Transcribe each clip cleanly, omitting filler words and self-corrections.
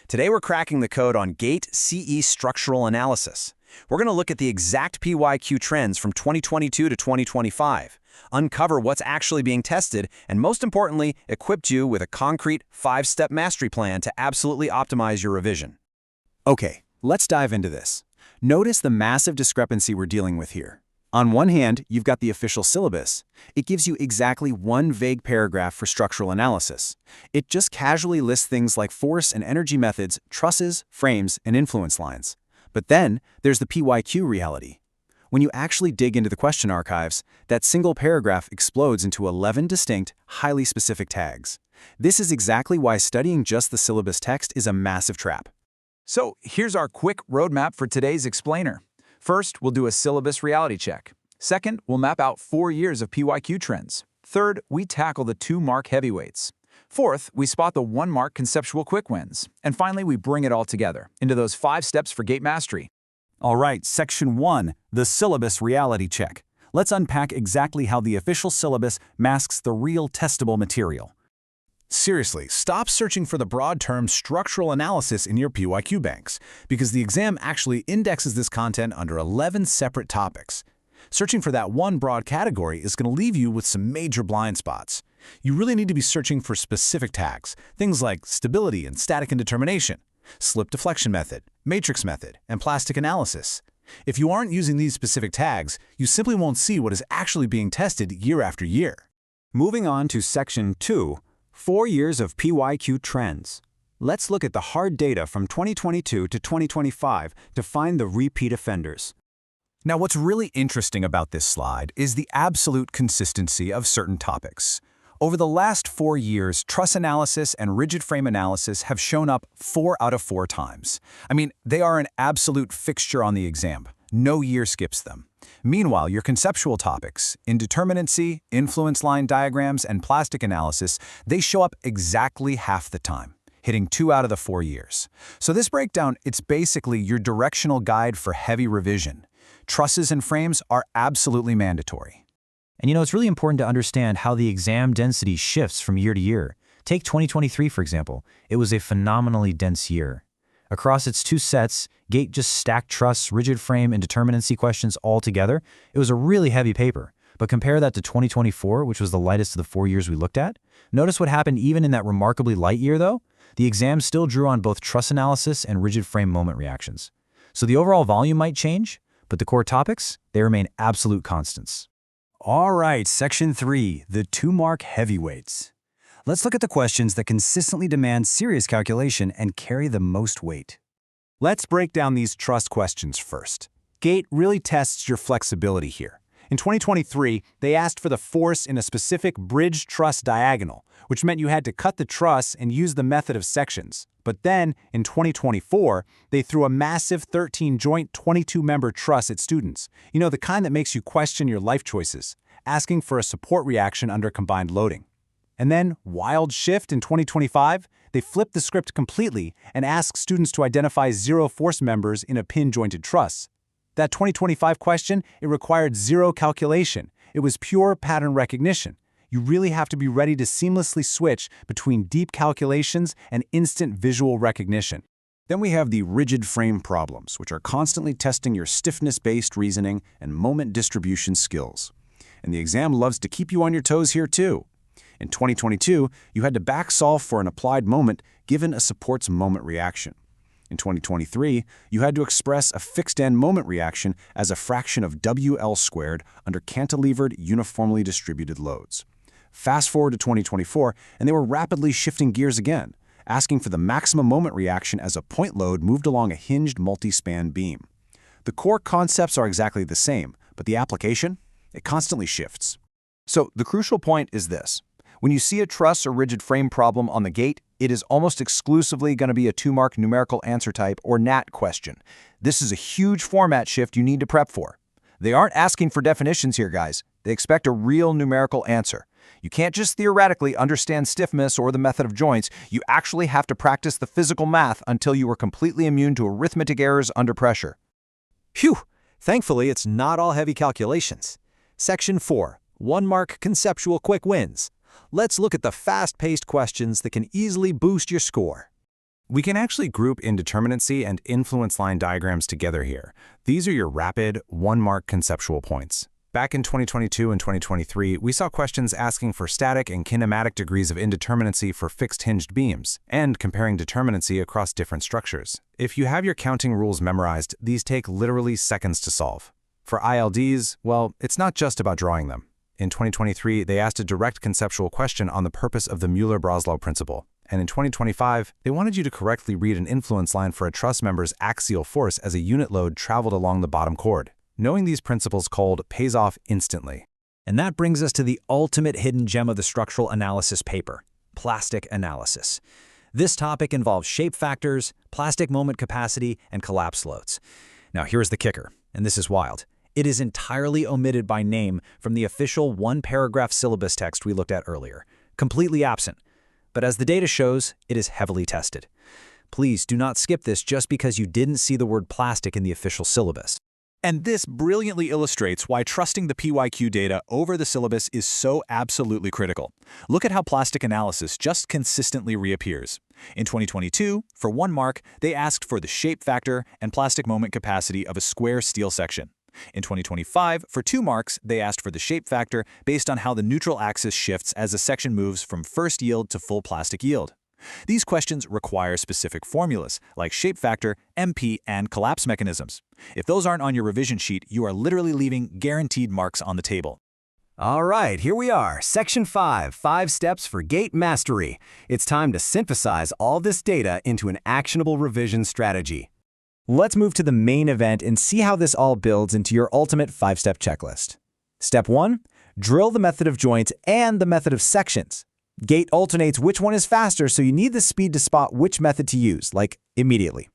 Today we're cracking the code on GATE CE structural analysis. We're going to look at the exact PYQ trends from 2022 to 2025, uncover what's actually being tested, and most importantly, equip you with a concrete 5-step mastery plan to absolutely optimize your revision. Okay, let's dive into this. Notice the massive discrepancy we're dealing with here. On one hand, you've got the official syllabus. It gives you exactly one vague paragraph for structural analysis. It just casually lists things like force and energy methods, trusses, frames, and influence lines. But then, there's the PYQ reality. When you actually dig into the question archives, that single paragraph explodes into 11 distinct, highly specific tags. This is exactly why studying just the syllabus text is a massive trap. So here's our quick roadmap for today's explainer. First, we'll do a syllabus reality check. Second, we'll map out 4 years of PYQ trends. Third, we tackle the 2-mark heavyweights. Fourth, we spot the 1-mark conceptual quick wins. And finally, we bring it all together into those 5 steps for GATE mastery. All right, Section 1, the syllabus reality check. Let's unpack exactly how the official syllabus masks the real testable material. Seriously, stop searching for the broad term structural analysis in your PYQ banks, because the exam actually indexes this content under 11 separate topics. Searching for that one broad category is going to leave you with some major blind spots. You really need to be searching for specific tags, things like stability and static indetermination, slip deflection method, matrix method, and plastic analysis. If you aren't using these specific tags, you simply won't see what is actually being tested year after year. Moving on to Section 2, 4 years of PYQ trends. Let's look at the hard data from 2022 to 2025 to find the repeat offenders. Now, what's really interesting about this slide is the absolute consistency of certain topics. Over the last 4 years, truss analysis and rigid frame analysis have shown up 4 out of 4 times. I mean, they are an absolute fixture on the exam. No year skips them. Meanwhile, your conceptual topics, indeterminacy, influence line diagrams, and plastic analysis, they show up exactly half the time, hitting 2 out of the 4 years. So this breakdown, it's basically your directional guide for heavy revision. Trusses and frames are absolutely mandatory. And it's really important to understand how the exam density shifts from year to year. Take 2023, for example. It was a phenomenally dense year. Across its 2 sets, GATE just stacked truss, rigid frame, and determinacy questions all together. It was a really heavy paper. But compare that to 2024, which was the lightest of the 4 years we looked at. Notice what happened even in that remarkably light year, though? The exam still drew on both truss analysis and rigid frame moment reactions. So the overall volume might change, but the core topics, they remain absolute constants. All right, Section 3, the 2-mark heavyweights. Let's look at the questions that consistently demand serious calculation and carry the most weight. Let's break down these truss questions first. GATE really tests your flexibility here. In 2023, they asked for the force in a specific bridge truss diagonal, which meant you had to cut the truss and use the method of sections. But then, in 2024, they threw a massive 13-joint 22-member truss at students. The kind that makes you question your life choices, asking for a support reaction under combined loading. And then, wild shift in 2025, they flipped the script completely and asked students to identify 0 force members in a pin-jointed truss. That 2025 question, it required 0 calculation. It was pure pattern recognition. You really have to be ready to seamlessly switch between deep calculations and instant visual recognition. Then we have the rigid frame problems, which are constantly testing your stiffness-based reasoning and moment distribution skills. And the exam loves to keep you on your toes here too. In 2022, you had to back-solve for an applied moment given a support's moment reaction. In 2023, you had to express a fixed-end moment reaction as a fraction of WL squared under cantilevered uniformly distributed loads. Fast forward to 2024, and they were rapidly shifting gears again, asking for the maximum moment reaction as a point load moved along a hinged multi-span beam. The core concepts are exactly the same, but the application, it constantly shifts. So the crucial point is this. When you see a truss or rigid frame problem on the GATE, it is almost exclusively going to be a 2-mark numerical answer type or NAT question. This is a huge format shift you need to prep for. They aren't asking for definitions here, guys. They expect a real numerical answer. You can't just theoretically understand stiffness or the method of joints. You actually have to practice the physical math until you are completely immune to arithmetic errors under pressure. Phew! Thankfully, it's not all heavy calculations. Section 4, 1-mark conceptual quick wins. Let's look at the fast-paced questions that can easily boost your score. We can actually group indeterminacy and influence line diagrams together here. These are your rapid, one-mark conceptual points. Back in 2022 and 2023, we saw questions asking for static and kinematic degrees of indeterminacy for fixed hinged beams, and comparing determinacy across different structures. If you have your counting rules memorized, these take literally seconds to solve. For ILDs, well, it's not just about drawing them. In 2023, they asked a direct conceptual question on the purpose of the Müller-Breslau principle. And in 2025, they wanted you to correctly read an influence line for a truss member's axial force as a unit load traveled along the bottom chord. Knowing these principles cold pays off instantly. And that brings us to the ultimate hidden gem of the structural analysis paper, plastic analysis. This topic involves shape factors, plastic moment capacity, and collapse loads. Now here's the kicker, and this is wild. It is entirely omitted by name from the official one-paragraph syllabus text we looked at earlier, completely absent. But as the data shows, it is heavily tested. Please do not skip this just because you didn't see the word plastic in the official syllabus. And this brilliantly illustrates why trusting the PYQ data over the syllabus is so absolutely critical. Look at how plastic analysis just consistently reappears. In 2022, for 1 mark, they asked for the shape factor and plastic moment capacity of a square steel section. In 2025, for 2 marks, they asked for the shape factor based on how the neutral axis shifts as a section moves from first yield to full plastic yield. These questions require specific formulas, like shape factor, MP, and collapse mechanisms. If those aren't on your revision sheet, you are literally leaving guaranteed marks on the table. All right, here we are, Section 5, 5 Steps for Gate Mastery. It's time to synthesize all this data into an actionable revision strategy. Let's move to the main event and see how this all builds into your ultimate 5-step checklist. Step 1, drill the method of joints and the method of sections. Gate alternates which one is faster, so you need the speed to spot which method to use, like immediately.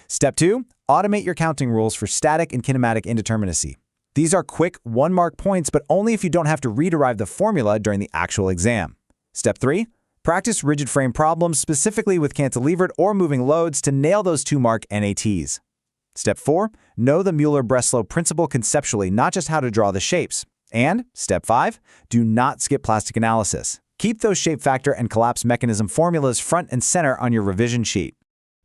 Step 2, automate your counting rules for static and kinematic indeterminacy. These are quick 1-mark points, but only if you don't have to rederive the formula during the actual exam. Step 3, practice rigid frame problems, specifically with cantilevered or moving loads, to nail those 2-mark NATs. Step 4, know the Müller-Breslau principle conceptually, not just how to draw the shapes. And Step 5, do not skip plastic analysis. Keep those shape factor and collapse mechanism formulas front and center on your revision sheet.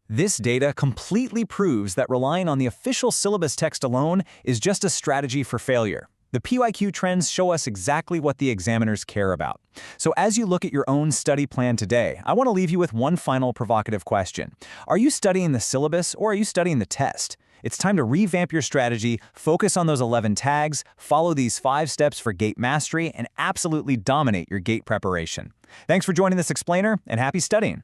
This data completely proves that relying on the official syllabus text alone is just a strategy for failure. The PYQ trends show us exactly what the examiners care about. So as you look at your own study plan today, I want to leave you with one final provocative question. Are you studying the syllabus or are you studying the test? It's time to revamp your strategy, focus on those 11 tags, follow these 5 steps for gate mastery, and absolutely dominate your gate preparation. Thanks for joining this explainer, and happy studying!